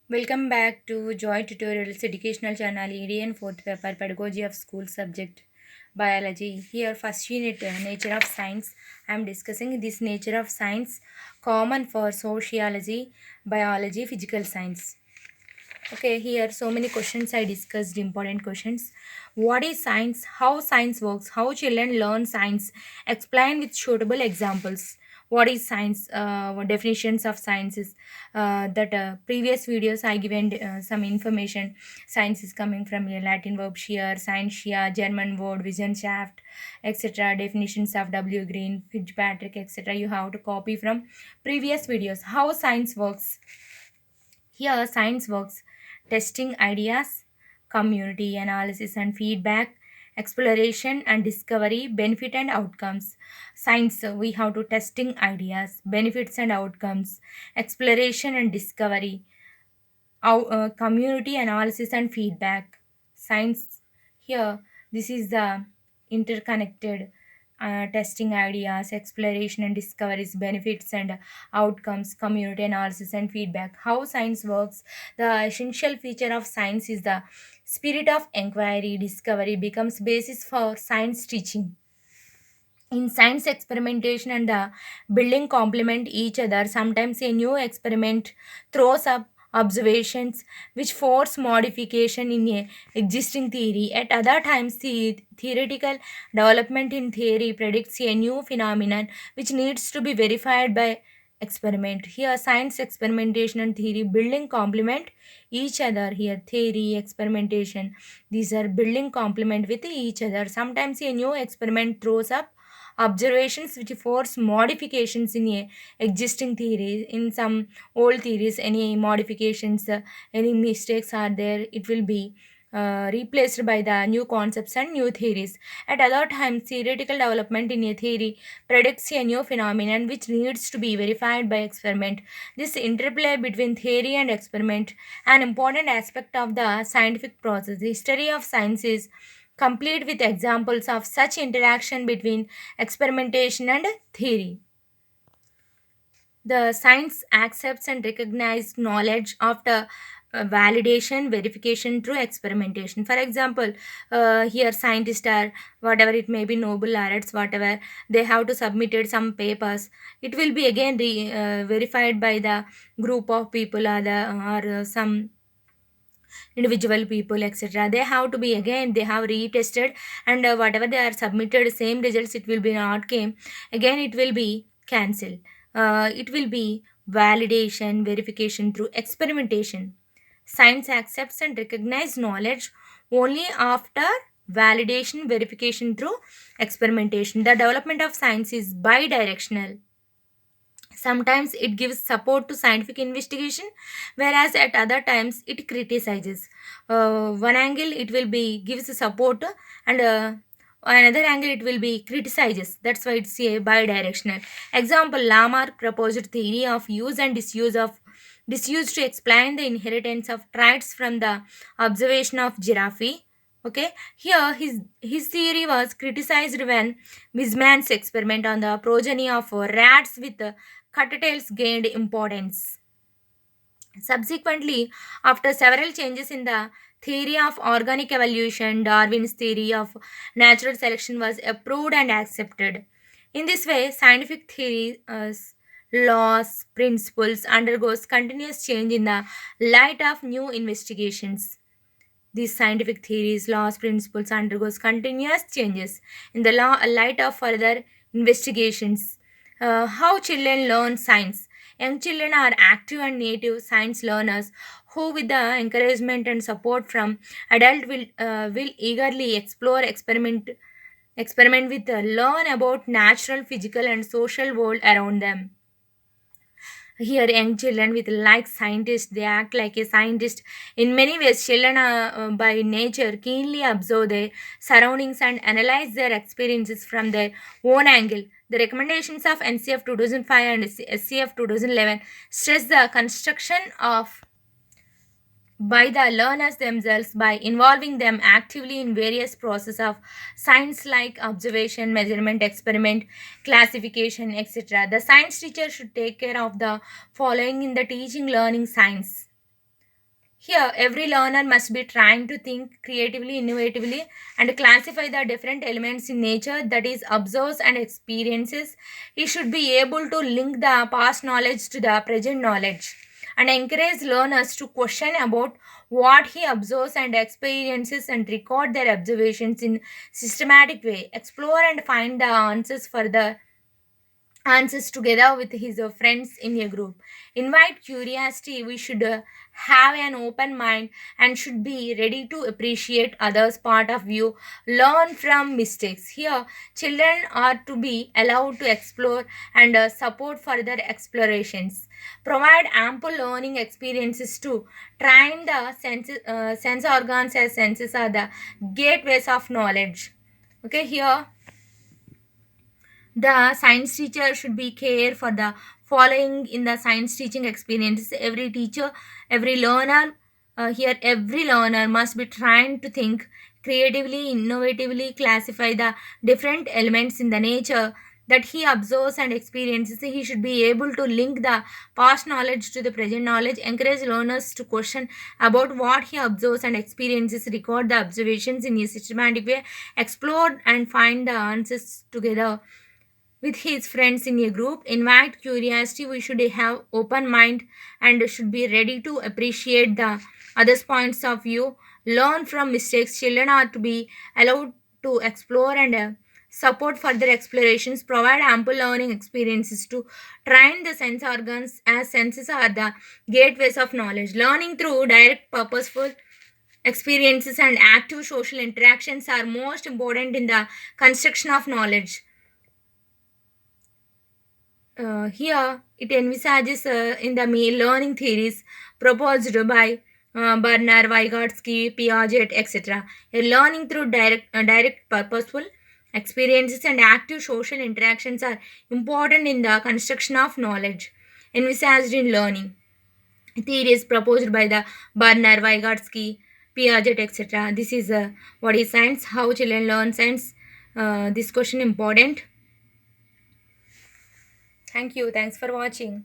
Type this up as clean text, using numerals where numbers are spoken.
Welcome back to Joy Tutorials Educational Channel EDN 4th paper Pedagogy of School Subject Biology. Here first unit Nature of Science. I am discussing this nature of science common for sociology, biology, physical science. Okay, here so many questions I discussed, important questions. What is science? How science works? How children learn science? Explain with suitable examples. What is science? What definitions of science is that previous videos I given some information. Science is coming from a Latin verb shear, scientia, German word Wissenschaft, etc. Definitions of W. Green, Fitzpatrick, etc. You have to copy from previous videos. How science works? Here, science works testing ideas, community analysis and feedback, exploration and discovery, benefit and outcomes. Science, we have to testing ideas, benefits and outcomes, exploration and discovery, community analysis and feedback. Science, here, this is the interconnected testing ideas, exploration and discoveries, benefits and outcomes, community analysis and feedback. How science works? The essential feature of science is the spirit of inquiry. Discovery becomes basis for science teaching. In science, experimentation and the building complement each other. Sometimes a new experiment throws up observations which force modification in a existing theory. At other times, the theoretical development in theory predicts a new phenomenon which needs to be verified by experiment. Here, science, experimentation and theory building complement each other. Here, theory, experimentation, these are building complement with each other. Sometimes a new experiment throws up observations which force modifications in a existing theory. In some old theories, any modifications, any mistakes are there, it will be replaced by the new concepts and new theories. At other times, theoretical development in a theory predicts a new phenomenon which needs to be verified by experiment. This interplay between theory and experiment, an important aspect of the scientific process. The history of science is complete with examples of such interaction between experimentation and theory. The science accepts and recognizes knowledge after validation, verification through experimentation. For example, here scientists are, whatever it may be, Nobel laureates, whatever, they have to submitted some papers. It will be again verified by the group of people or some individual people, etc. They have to be again, they have retested, and whatever they are submitted same results, it will be not came, again it will be cancelled. It will be validation, verification through experimentation. Science accepts and recognizes knowledge only after validation, verification through experimentation. The development of science is bidirectional. Sometimes it gives support to scientific investigation, whereas at other times it criticizes. One angle it will be gives support, and another angle it will be criticizes. That's why it's a bidirectional. Example: Lamarck proposed theory of use and disuse to explain the inheritance of traits from the observation of giraffe. Okay, here his theory was criticized when Weismann's experiment on the progeny of rats with cattails gained importance. Subsequently, after several changes in the theory of organic evolution, Darwin's theory of natural selection was approved and accepted. In this way, scientific theory, laws, principles undergoes continuous change in the light of new investigations. These scientific theories, laws, principles undergoes continuous changes in the light of further investigations. How children learn science. Young children are active and native science learners who, with the encouragement and support from adult, will eagerly explore, experiment with, learn about natural, physical, and social world around them. Here, young children with like scientists, they act like a scientist. In many ways, children are by nature keenly observe their surroundings and analyze their experiences from their own angle. The recommendations of NCF 2005 and SCF 2011 stress the construction of by the learners themselves by involving them actively in various processes of science like observation, measurement, experiment, classification, etc. The science teacher should take care of the following in the teaching learning science. Here, every learner must be trying to think creatively, innovatively, and classify the different elements in nature that is observes and experiences. He should be able to link the past knowledge to the present knowledge and encourage learners to question about what he observes and experiences and record their observations in systematic way. Explore and find the answers together with his friends in a group. Invite curiosity. We should have an open mind and should be ready to appreciate others' part of view. Learn from mistakes. Here, children are to be allowed to explore and support further explorations. Provide ample learning experiences to train the sense organs as senses are the gateways of knowledge. Okay, here the science teacher should be care for the following in the science teaching experiences. Every teacher, every learner, here every learner must be trying to think creatively, innovatively, classify the different elements in the nature that he observes and experiences. He should be able to link the past knowledge to the present knowledge, encourage learners to question about what he observes and experiences, record the observations in a systematic way, explore and find the answers together with his friends in a group. Invite curiosity. We should have open mind and should be ready to appreciate the others points of view. Learn from mistakes. Children are to be allowed to explore and support further explorations. Provide ample learning experiences to train the sense organs as senses are the gateways of knowledge. Learning through direct purposeful experiences and active social interactions are most important in the construction of knowledge. Here, it envisages in the learning theories proposed by Bernard, Vygotsky, Piaget, etc. A learning through direct purposeful experiences and active social interactions are important in the construction of knowledge envisaged in learning. Theories proposed by the Bernard, Vygotsky, Piaget, etc. This is what is science, how children learn science. This question important. Thank you. Thanks for watching.